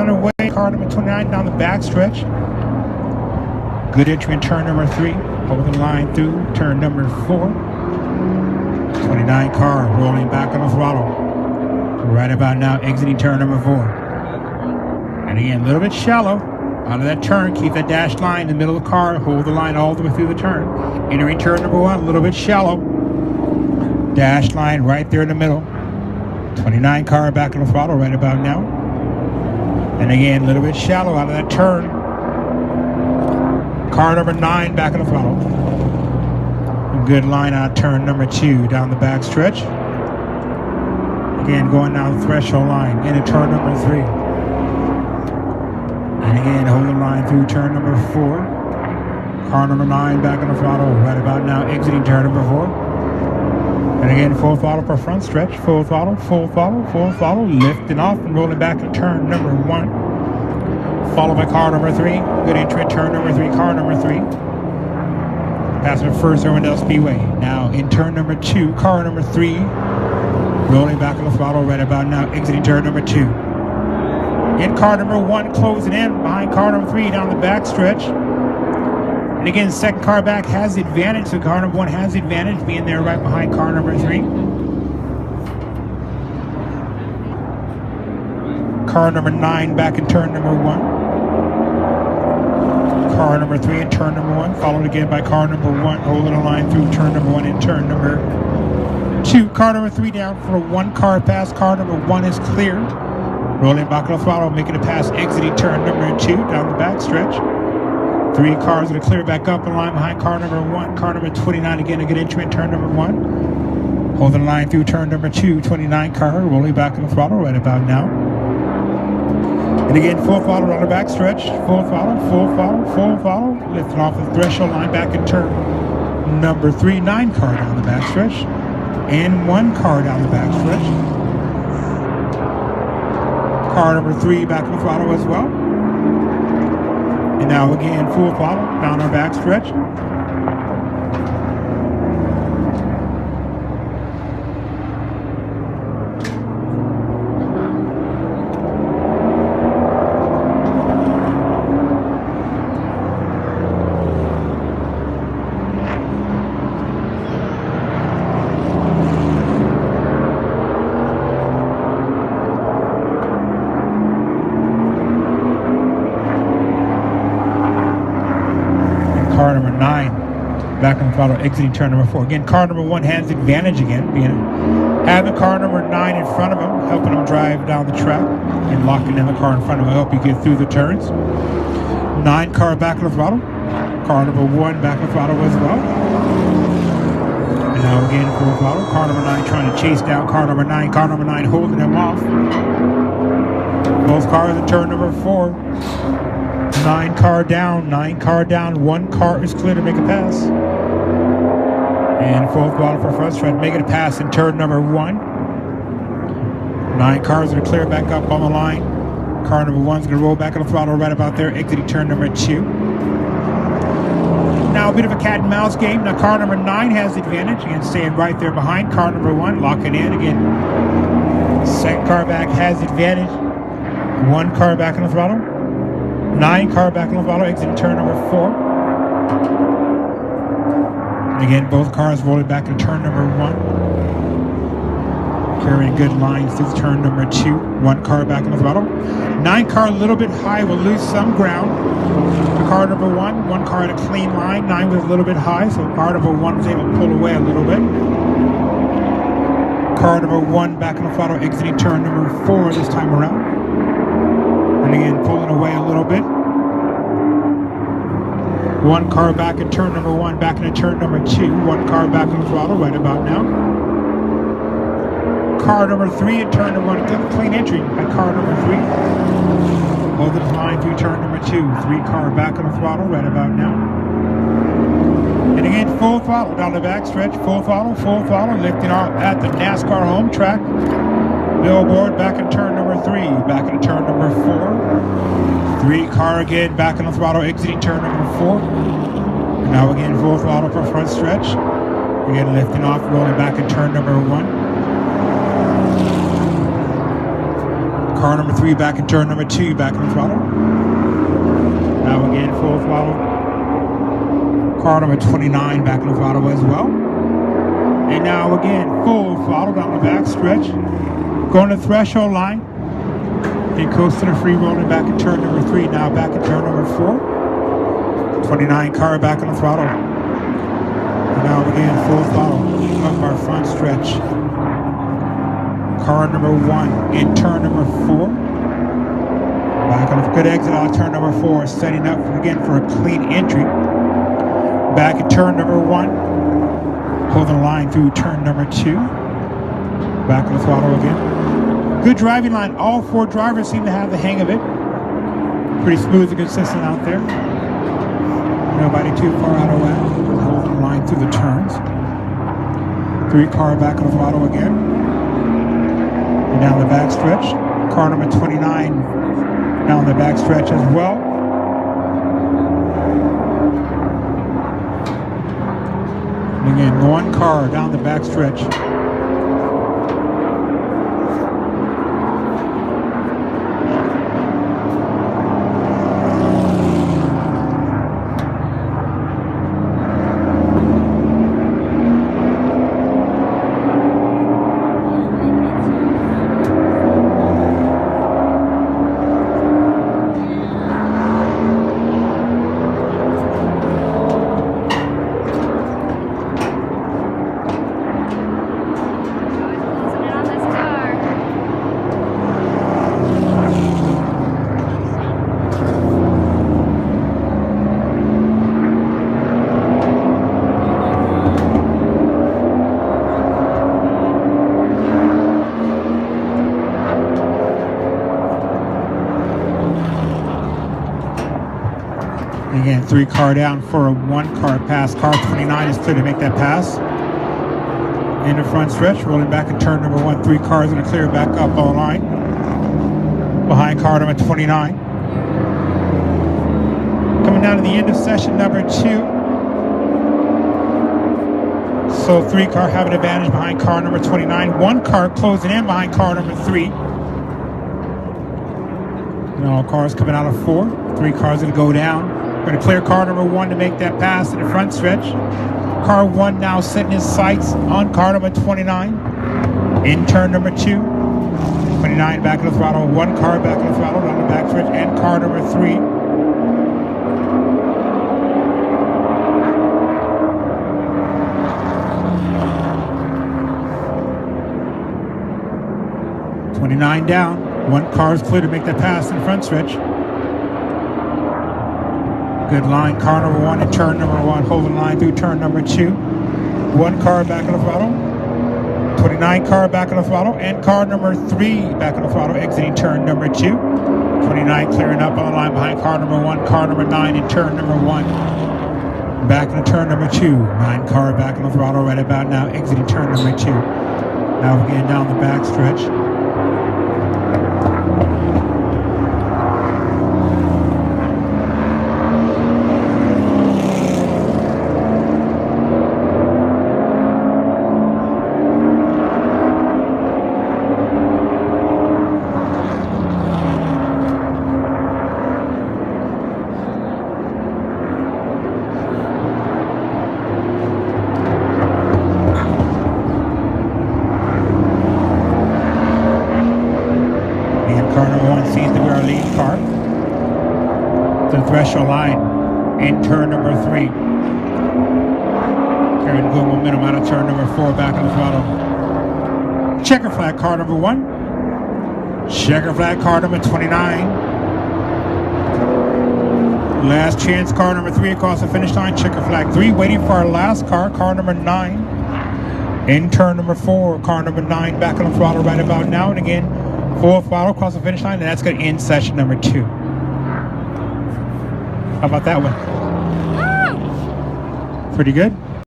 pulling away. Car number 29 down the back stretch. Good entry in turn number 3. Holding the line through turn number 4. 29 car rolling back on the throttle. Right about now exiting turn number 4. And again, a little bit shallow out of that turn. Keep that dashed line in the middle of the car. Hold the line all the way through the turn. Entering turn number 1, a little bit shallow. Dashed line right there in the middle. 29 car back on the throttle right about now. And again, a little bit shallow out of that turn. Car number 9 back on the throttle. A good line out of turn number 2 down the back stretch. Again, going down the threshold line into turn number 3. And again, hold the line through turn number 4. Car number 9 back on the throttle right about now, exiting turn number 4. And again, full throttle for front stretch. Full throttle, full throttle, full throttle. Lifting off and rolling back to turn number 1. Followed by car number 3. Good entry at turn number 3, car number 3. Passing the first Irwindale Speedway. Now in turn number 2, car number 3. Rolling back on the throttle right about now, exiting turn number 2. In car number 1 closing in behind car number 3 down the back stretch. And again, second car back has the advantage, so car number 1 has the advantage, being there right behind car number 3. Car number 9 back in turn number 1. Car number 3 in turn number 1, followed again by car number 1, holding a line through turn number 1 in turn number 2. Car number 3 down for a 1 car pass. Car number 1 is clear. Rolling back on the throttle, making a pass, exiting turn number 2 down the back stretch. 3 cars going to clear back up in line behind car number 1. Car number 29 again, a good entry in turn number 1. Holding the line through turn number 2. 29 car rolling back on the throttle right about now. And again, full throttle on the back stretch. Full throttle, full throttle, full throttle. Lifting off the threshold line back in turn number 3. 9 car down the back stretch. And 1 car down the back stretch. Car number 3 back on the throttle as well. And now again, full throttle down our back stretch. Car number 9 back on the throttle, exiting turn number 4. Again, car number 1 has the advantage again, having car number 9 in front of him, helping him drive down the track and locking in the car in front of him, help you get through the turns. 9 car back on the throttle. Car number 1 back on the throttle as well. And now again, full throttle. Car number 9 trying to chase down car number 9. Car number 9 holding him off. Both cars in turn number 4. 9 car down, 9 car down, 1 car is clear to make a pass. And full throttle for front stretch, making a pass in turn number 1. 9 cars are clear back up on the line. Car number 1 is going to roll back on the throttle right about there, exiting turn number 2. Now a bit of a cat and mouse game. Now car number 9 has the advantage, again staying right there behind car number 1, locking in again. Second car back has the advantage. 1 car back on the throttle. 9 car back on the throttle, exiting turn number 4. And again, both cars rolling back in turn number 1. Carrying good lines through turn number 2. 1 car back on the throttle. 9 car a little bit high, will lose some ground. The car number 1, 1 car at a clean line. 9 was a little bit high, so car number 1 was able to pull away a little bit. Car number 1 back on the throttle, exiting turn number 4 this time around. And again, pulling away a little bit. 1 car back in turn number 1, back into turn number 2. 1 car back on the throttle right about now. Car number 3 in turn number 1, good clean entry by car number 3. Holding the line through turn number 2. 3 car back on the throttle right about now. And again, full throttle down the back stretch. Full throttle, lifting off at the NASCAR home track. Billboard back in turn number 3, back in turn number 4. 3 car again back on the throttle, exiting turn number 4. And now again, full throttle for front stretch. Again, lifting off, rolling back in turn number 1. Car number 3 back in turn number 2, back on the throttle. Now again, full throttle. Car number 29 back on the throttle as well. And now again, full throttle down the back stretch. Going to the threshold line. Then coast to the free rolling back in turn number 3. Now back in turn number 4. 29 car back on the throttle. And now again, full throttle up our front stretch. Car number 1 in turn number 4. Back on a good exit on turn number 4, setting up again for a clean entry. Back in turn number 1. Holding the line through turn number 2. Back on the throttle again. Good driving line. All 4 drivers seem to have the hang of it. Pretty smooth and consistent out there. Nobody too far out of whack. Holding the line through the turns. 3 car back on the throttle again. And down the back stretch. Car number 29 down the back stretch as well. And again, 1 car down the back stretch. Again, 3 car down for a 1 car pass. Car 29 is clear to make that pass. In the front stretch, rolling back in turn number 1. 3 cars going to clear back up on line. Behind car number 29. Coming down to the end of session number 2. So 3 car have an advantage behind car number 29. 1 car closing in behind car number 3. And all cars coming out of 4. 3 cars going to go down. Going to clear car number 1 to make that pass in the front stretch. Car 1 now setting his sights on car number 29 in turn number 2. 29 back on the throttle. 1 car back on the throttle down the back stretch, and car number 3. '29 down. 1 car is clear to make that pass in the front stretch. Good line, car number 1 in turn number 1, holding line through turn number 2. 1 car back on the throttle. 29 car back on the throttle, and car number 3 back on the throttle, exiting turn number 2. 29 clearing up on the line behind car number 1, car number 9 in turn number 1. Back in turn number 2. 9 car back on the throttle right about now, exiting turn number 2. Now again down the back stretch. Threshold line in turn number 3. Carrying good momentum out of turn number 4, back on the throttle. Checker flag car number 1. Checker flag car number 29. Last chance car number 3 across the finish line. Checker flag 3. Waiting for our last car, car number 9. In turn number 4, car number 9 back on the throttle right about now. And again, full throttle across the finish line. And that's going to end session number 2. How about that one? Pretty good?